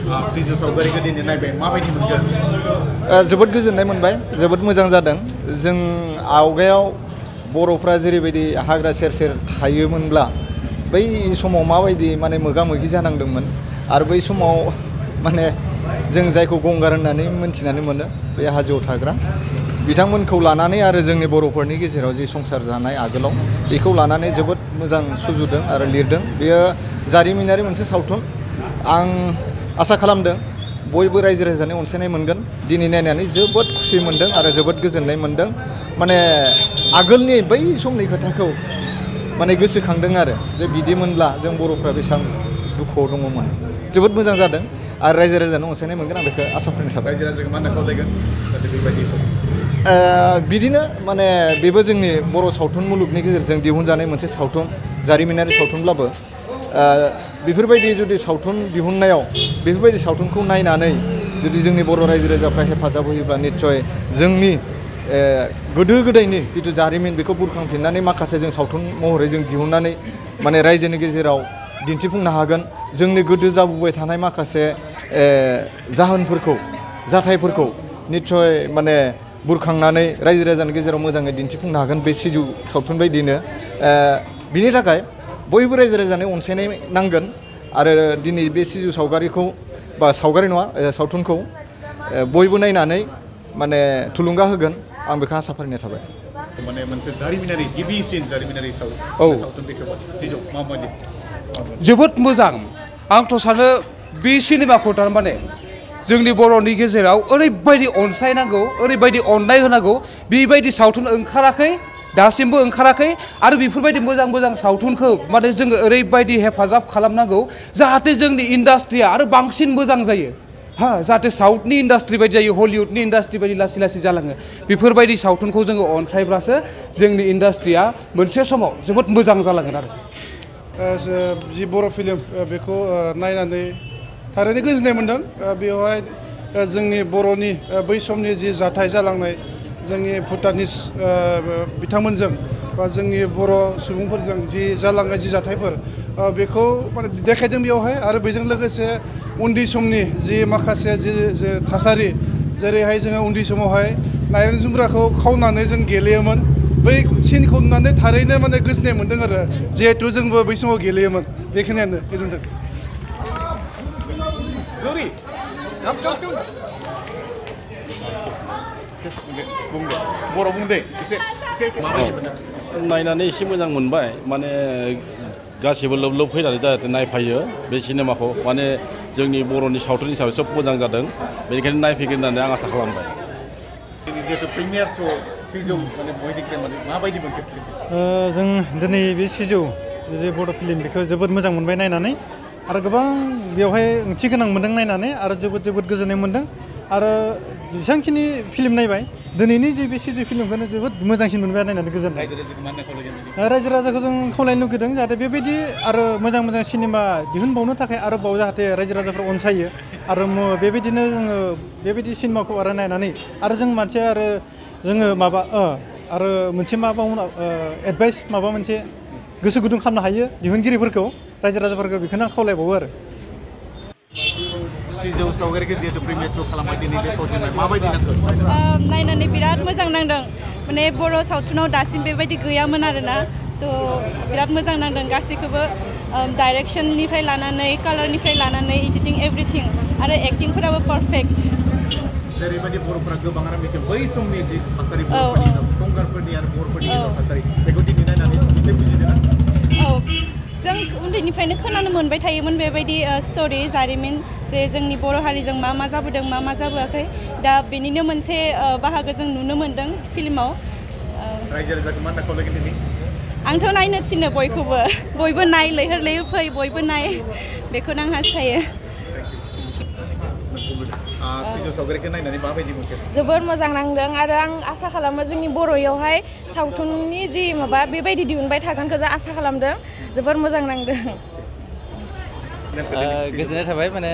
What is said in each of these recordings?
सिजु सावगारिखौ दिनै नायबाय माबायदि मोनगोन जोबोद गोजोननाय मोनबाय जोबोद मोजां जादों जों आवगायाव बर'फ्रा जेरैबायदि हाग्रा सेर सेर थायोमोनब्ला बै समाव माबायदि माने मोगा मोगि जानांदोंमोन आरो बै समाव माने जों जायखौ गंगार होननानै मोनथिनानै मोनो बे हाजोआव थाग्रा बिथांमोनखौ लानानै आरो जोंनि बर'फोरनि गेजेराव जि संसार जानाय आगोलाव बेखौ लानानै जोबोद मोजां सुजुदों आरो लिरदों बेयो जारिमिनारि मोनसे सावथुन आं आसा खालामदों बयबो रायजो राजानि अनसायनाय मोनगोन दिनै नायनानै जोबोद खुसि मोनदों आरो जोबोद गोजोननाय मोनदों माने आगोलनि बै समनि खोथाखौ माने गोसोखांदों आरो जे बिदिमोनब्ला जों बर'फ्रा बेसेबां दुखुआव दङमोन जोबोद मोजां जादों आरो रायजो राजानि अनसायनाय मोनगोन आं बेखौ आसा फारिनाय थाबाय रायजो राजाखौ मा होनना खावलायगोन जाहाथे बेबायदि बिदिनो माने बेबो जोंनि बर' सावथुन मुलुगनि गेजेरजों दिहुनजानाय मोनसे सावथुन जारिमिनारि सावथुनब्लाबो बेफोरबायदि जुदि सावथुन दिहुननायाव बेफोरबायदि सावथुनखौ नायनानै जुदि जोंनि बर' रायजो राजाफ्रा हेफाजाब होयोब्ला निस्सय जोंनि गोदो गोदायनि जिथु जारिमिन बेखौ बुरखांफिननानै माखासे जों सावथुन महरै जों दिहुननानै माने रायजोनि गेजेराव दिन्थिफुंनो हागोन जोंनि गोदो जाबोबाय थानाय माखासे जाहोनफोरखौ जाथायफोरखौ निस्सय माने बुरखांनानै रायजो राजानि गेजेराव मोजाङै दिन्थिफुंनो हागोन बे सिजु सावथुन बायदिनो बिनि थाखाय बयबो रायजो राजानि अनसायनाय नांगोन आरो दिनै बे सिजु सावगारिखौ बा सावगारि नङा सावथुनखौ बयबो नायनानै माने थुलुंगा होगोन आं बेखौ आसा फारिनाय थाबाय माने मोनसे जारिमिनारि गिबिसिन जारिमिनारि सावथुन बेखौबो सिजौ माबायदि जोबोद मोजां आंथ' सानो बे सिनेमाखौ थारमाने जोंनि बर'नि गेजेराव ओरैबायदि अनसायनांगौ ओरैबायदि अननाय होनांगौ बेबायदि सावथुन ओंखाराखै दासिमबो ओंखाराखै आरो बेफोरबायदि मोजां मोजां सावथुनखौ माने जोङो ओरैबायदि हेफाजाब खालामनांगौ जाहाथे जोंनि इन्डास्ट्रिया आरो बांसिन मोजां जायो जाहाथे साउथनि इन्डास्ट्रि बायदि जायो हलिउडनि इन्डास्ट्रि बायदि लासै लासै जालाङो बेफोरबायदि सावथुनखौ जोङो अनसायब्लासो जोंनि इन्डास्ट्रिया मोनसे समाव जोबोद मोजां जालांगोन आरो जि बर' फिल्म बेखौ नायनानै थारैनो गोजोननाय मोनदों बेवहाय जोंनि बर'नि बै समनि जि जाथाय जालांनाय जोंनि भुटानिस बिथांमोनजों बा जोंनि बर' सुबुंफोरजों जि जालांनाय जि जाथायफोर बेखौ माने देखायदों बेवहाय आरो बेजों लोगोसे उन्दै समनि जि माखासे जि थासारि जेरैहाय जोङो उन्दै समावहाय नारें जुमब्राखौ खावनानै जों गेलेयोमोन बै सिनखौ नुनानै थारैनो माने गोजोननाय मोन्दों आरो जिहेथु जोंबो बै समाव गेलेयोमोन बेखिनियानो गोजोनथों Zuri, come. बर' बुंदे एसे नायनानै एसे मोजां मोनबाय माने गासिबो लोब लोब फैनानै जाहाथे नायफायो बे सिनेमाखौ माने जोंनि बर'नि सावथुन हिसाबै सब मोजां जादों बेनिखायनो नायफैगोन होननानै आं आसा खालामबाय जिहेतु प्रिमियार श' सिजौ माने बयनिख्रुइ माने माबायदि मोनखो जों दिनै बे सिजौ जे बर' फिल्म बेखौ जोबोद मोजां मोनबाय नायनानै आरो गोबां बेवहाय ओंथि गोनां मोनदों नायनानै आरो जोबोद गोजोननाय मोनदों आरो जेसेबांखिनि फिल्म नायबाय दिनैनि जे बे सिजु फिल्मखौनो जोबोद मोजांसिन मोनबाय नायनानै गोजोननाय रायजो राजाखौ जों खावलायनो लुगैदों जाहाथे बेबायदि आरो मोजां सिनेमा दिहुनबावनो थाखाय आरोबाव जाहाथे रायजो राजाफ्रा अनसायो आरो बेबायदिनो जोङो बेबायदि सिनेमाखौ आरो नायनानै आरो जों मानसिया आरो जोङो माबा आरो मोनसे एडभाइस माबा मोनसे गोसो गुदुं खालामनो हायो दिहुनगिरिफोरखौ रायजो राजाफोरखौ बेखौनो आं खावलायबावो आरो सिजौ सावगारिखौ जिहेतु प्रिमियार श' खालामबाय दिनै बे प्रजेक्टआ माबायदि नांगौ नायनानै बिराद मोजां नांदों माने बर' सावथुनाव दासिम बेबायदि गैयामोन आरोना थ' बिराद मोजां नांदों गासैखौबो डाइरेक्सननिफ्राय लानानै कालारनिफ्राय लानानै एडिटिं एभ्रिथिं आरो एक्टिंफोराबो पारफेक्ट जेरैबायदि बर'फोरा गोबाङानो मिथियो बै समनि जि थासारि गंगारफोरनि आरो बर'फोरनि थासारि बेखौ दिनै नायनानै एसे बुजिदों जों उन्दैनिफ्रायनो खोनानो मोनबाय थायोमोन बेबायदि स्ट'रि जारिमिन जे जोंनि बर' हारिजों मा जाबोदों मा जाबोआखै दा बेनिनो मोनसे बाहागो जों नुनो मोनदों फिल्माव रायजो राजाखौ मा होनना खावलायगोन दिनै आंथ' नायनो थिनो बयबो नाय लैहोर फै बयबो नाय बेखौनो आं हास्थायो सिजौ सावगारिखौ नायनानै माबायदि मोनखो जोबोर मोजां नांदों आरो आं आसा खालामो जोंनि बर'यावहाय सावथुननि जि माबा बेबायदि दिहुनबाय थागोनखौ जों आसा खालामदों जोबोर मोजां नांदों गोजोननाय थाबाय माने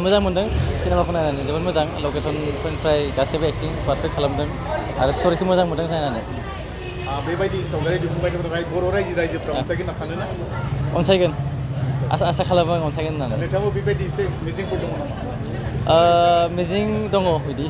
मोजां मोनदों सिनेमाखौ नायनानै जोबोद मोजां लकेसनफोरनिफ्राय गासैबो एक्टिं पारफेक्ट खालामदों आरो स्ट'रिखौ मोजां मोनदों नायनानै बेबायदि सावगारि दिहुनबाय थानाय बर' रायजोफ्रा अनसायगोन होनना सानो ना अनसायगोन आसा खालामो आं अनसायगोन होननानै नोंथाङाबो बेबायदि एसे मिजिंफोर दङ नामा? मिजिं दङ बिदि